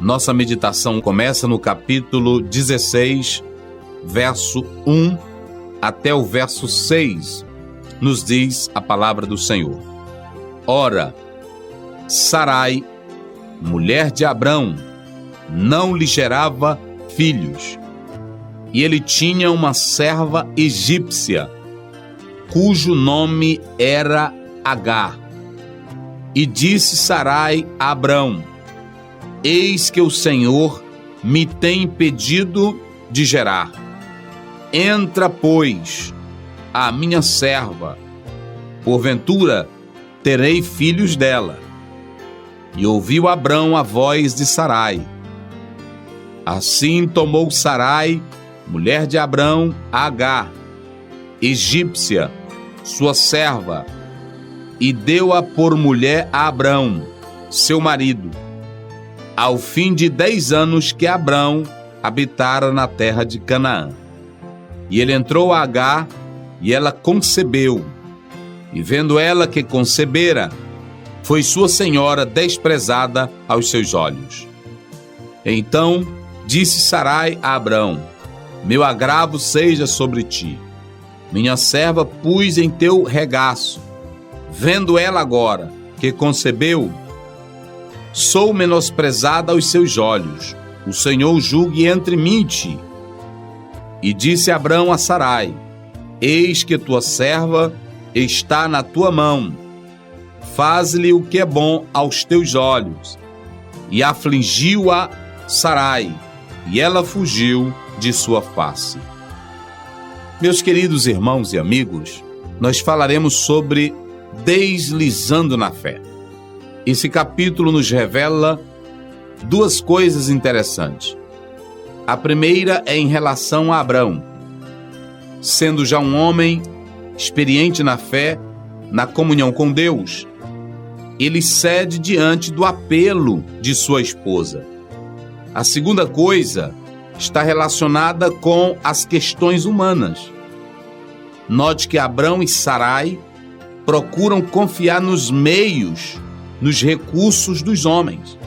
Nossa meditação começa no capítulo 16, verso 1 até o verso 6. Nos diz a palavra do Senhor: Ora, Sarai, mulher de Abrão, não lhe gerava filhos, e ele tinha uma serva egípcia, cujo nome era Agar. E disse Sarai a Abrão: Eis que o Senhor me tem impedido de gerar. Entra, pois, a minha serva, porventura terei filhos dela. E ouviu Abrão a voz de Sarai. Assim tomou Sarai, mulher de Abrão, a Agar, egípcia, sua serva, e deu-a por mulher a Abrão, seu marido, ao fim de 10 anos que Abrão habitara na terra de Canaã. E ele entrou a Agar, e ela concebeu. E vendo ela que concebera, foi sua senhora desprezada aos seus olhos. Então disse Sarai a Abrão: Meu agravo seja sobre ti. Minha serva pus em teu regaço. Vendo ela agora que concebeu, sou menosprezada aos seus olhos. O Senhor julgue entre mim e ti. E disse Abrão a Sarai: Eis que tua serva está na tua mão. Faz-lhe o que é bom aos teus olhos. E afligiu-a Sarai, e ela fugiu de sua face. Meus queridos irmãos e amigos, nós falaremos sobre deslizando na fé. Esse capítulo nos revela duas coisas interessantes. A primeira é em relação a Abrão. Sendo já um homem experiente na fé, na comunhão com Deus, ele cede diante do apelo de sua esposa. A segunda coisa está relacionada com as questões humanas. Note que Abrão e Sarai procuram confiar nos meios, nos recursos dos homens,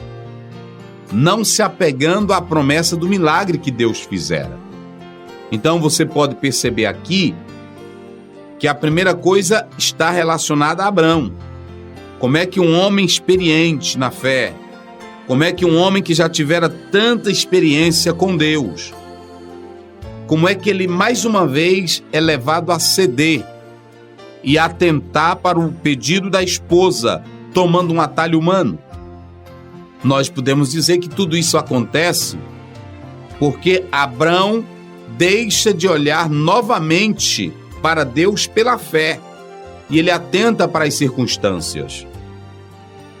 não se apegando à promessa do milagre que Deus fizera. Então você pode perceber aqui que a primeira coisa está relacionada a Abrão. Como é que um homem experiente na fé, como é que um homem que já tivera tanta experiência com Deus, como é que ele mais uma vez é levado a ceder e atentar para o pedido da esposa, tomando um atalho humano? Nós podemos dizer que tudo isso acontece porque Abrão deixa de olhar novamente para Deus pela fé e ele atenta para as circunstâncias.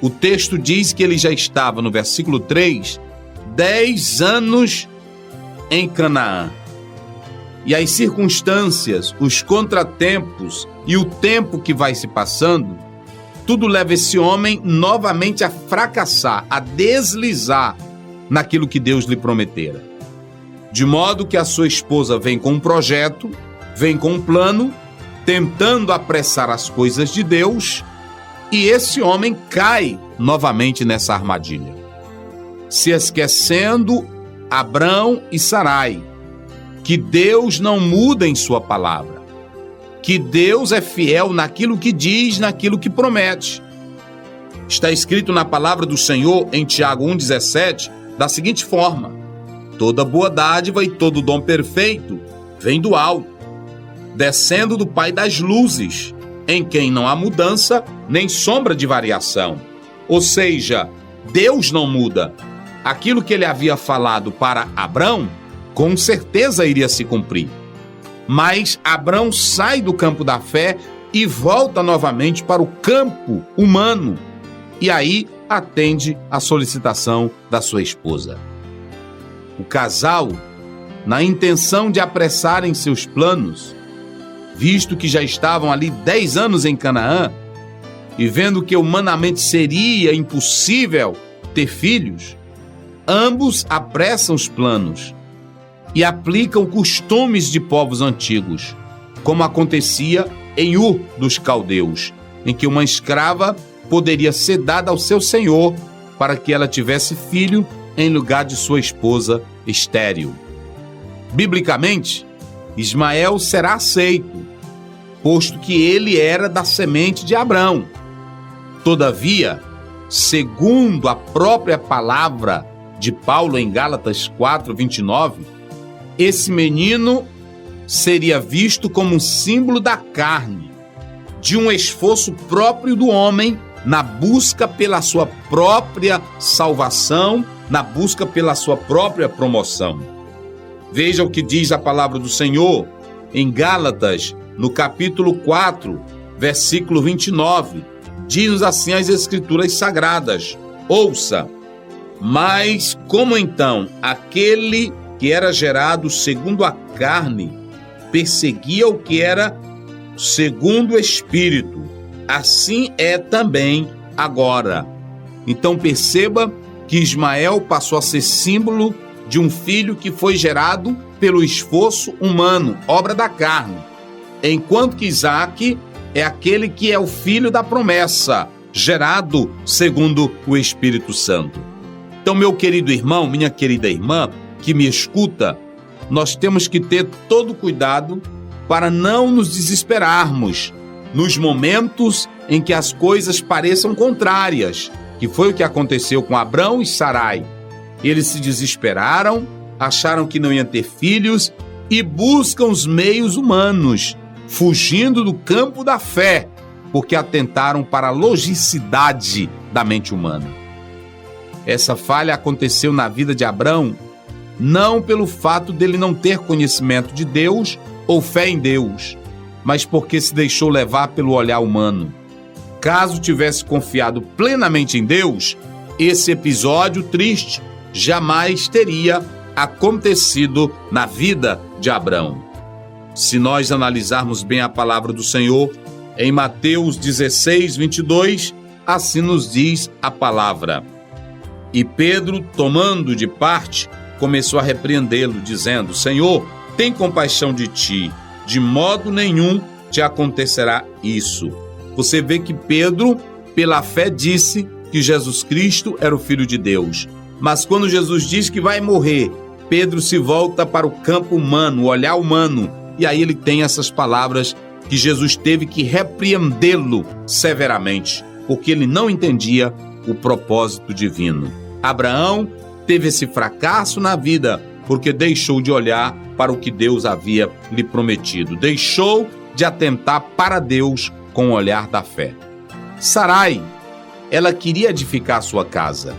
O texto diz que ele já estava, no versículo 3, 10 anos em Canaã. E as circunstâncias, os contratempos e o tempo que vai se passando, tudo leva esse homem novamente a fracassar, a deslizar naquilo que Deus lhe prometera. De modo que a sua esposa vem com um projeto, vem com um plano, tentando apressar as coisas de Deus, e esse homem cai novamente nessa armadilha, se esquecendo Abrão e Sarai, que Deus não muda em sua palavra, que Deus é fiel naquilo que diz, naquilo que promete. Está escrito na palavra do Senhor em Tiago 1,17, da seguinte forma: toda boa dádiva e todo dom perfeito vem do alto, descendo do Pai das luzes, em quem não há mudança nem sombra de variação. Ou seja, Deus não muda. Aquilo que ele havia falado para Abrão, com certeza iria se cumprir. Mas Abrão sai do campo da fé e volta novamente para o campo humano. E aí atende à solicitação da sua esposa. O casal, na intenção de apressarem seus planos, visto que já estavam ali 10 anos em Canaã, e vendo que humanamente seria impossível ter filhos, ambos apressam os planos e aplicam costumes de povos antigos, como acontecia em Ur dos Caldeus, em que uma escrava poderia ser dada ao seu senhor para que ela tivesse filho em lugar de sua esposa estéril. Biblicamente, Ismael será aceito, posto que ele era da semente de Abrão. Todavia, segundo a própria palavra de Paulo em Gálatas 4:29, esse menino seria visto como um símbolo da carne, de um esforço próprio do homem na busca pela sua própria salvação, na busca pela sua própria promoção. Veja o que diz a palavra do Senhor em Gálatas, no capítulo 4, versículo 29. Diz assim as Escrituras Sagradas: ouça, mas como então aquele que era gerado segundo a carne perseguia o que era segundo o Espírito, assim é também agora. Então perceba que Ismael passou a ser símbolo de um filho que foi gerado pelo esforço humano, obra da carne, enquanto que Isaque é aquele que é o filho da promessa, gerado segundo o Espírito Santo. Então, meu querido irmão, minha querida irmã, que me escuta, nós temos que ter todo cuidado para não nos desesperarmos nos momentos em que as coisas pareçam contrárias, que foi o que aconteceu com Abrão e Sarai. Eles se desesperaram, acharam que não iam ter filhos e buscam os meios humanos, fugindo do campo da fé, porque atentaram para a logicidade da mente humana. Essa falha aconteceu na vida de Abrão não pelo fato dele não ter conhecimento de Deus ou fé em Deus, mas porque se deixou levar pelo olhar humano. Caso tivesse confiado plenamente em Deus, esse episódio triste jamais teria acontecido na vida de Abrão. Se nós analisarmos bem a palavra do Senhor, em Mateus 16:22, assim nos diz a palavra: e Pedro, tomando de parte, começou a repreendê-lo, dizendo: Senhor, tem compaixão de ti, de modo nenhum te acontecerá isso. Você vê que Pedro, pela fé, disse que Jesus Cristo era o Filho de Deus. Mas quando Jesus diz que vai morrer, Pedro se volta para o campo humano, o olhar humano, e aí ele tem essas palavras que Jesus teve que repreendê-lo severamente, porque ele não entendia o propósito divino. Abraão teve esse fracasso na vida porque deixou de olhar para o que Deus havia lhe prometido, deixou de atentar para Deus com o olhar da fé. Sarai, ela queria edificar a sua casa,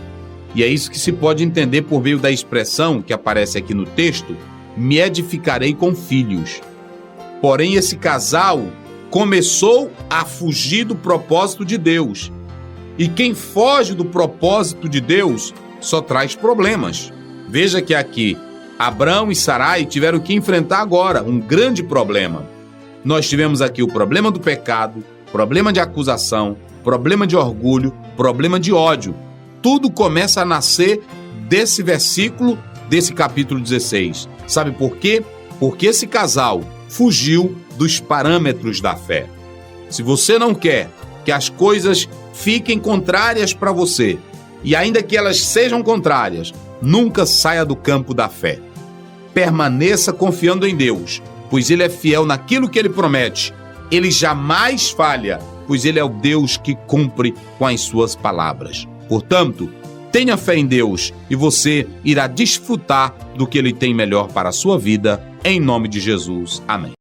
e é isso que se pode entender por meio da expressão que aparece aqui no texto: me edificarei com filhos. Porém, esse casal começou a fugir do propósito de Deus. E quem foge do propósito de Deus só traz problemas. Veja que aqui, Abrão e Sarai tiveram que enfrentar agora um grande problema. Nós tivemos aqui o problema do pecado, problema de acusação, problema de orgulho, problema de ódio. Tudo começa a nascer desse versículo, desse capítulo 16. Sabe por quê? Porque esse casal fugiu dos parâmetros da fé. Se você não quer que as coisas fiquem contrárias para você, e ainda que elas sejam contrárias, nunca saia do campo da fé. Permaneça confiando em Deus, pois Ele é fiel naquilo que Ele promete. Ele jamais falha, pois Ele é o Deus que cumpre com as suas palavras. Portanto, tenha fé em Deus e você irá desfrutar do que Ele tem melhor para a sua vida, em nome de Jesus. Amém.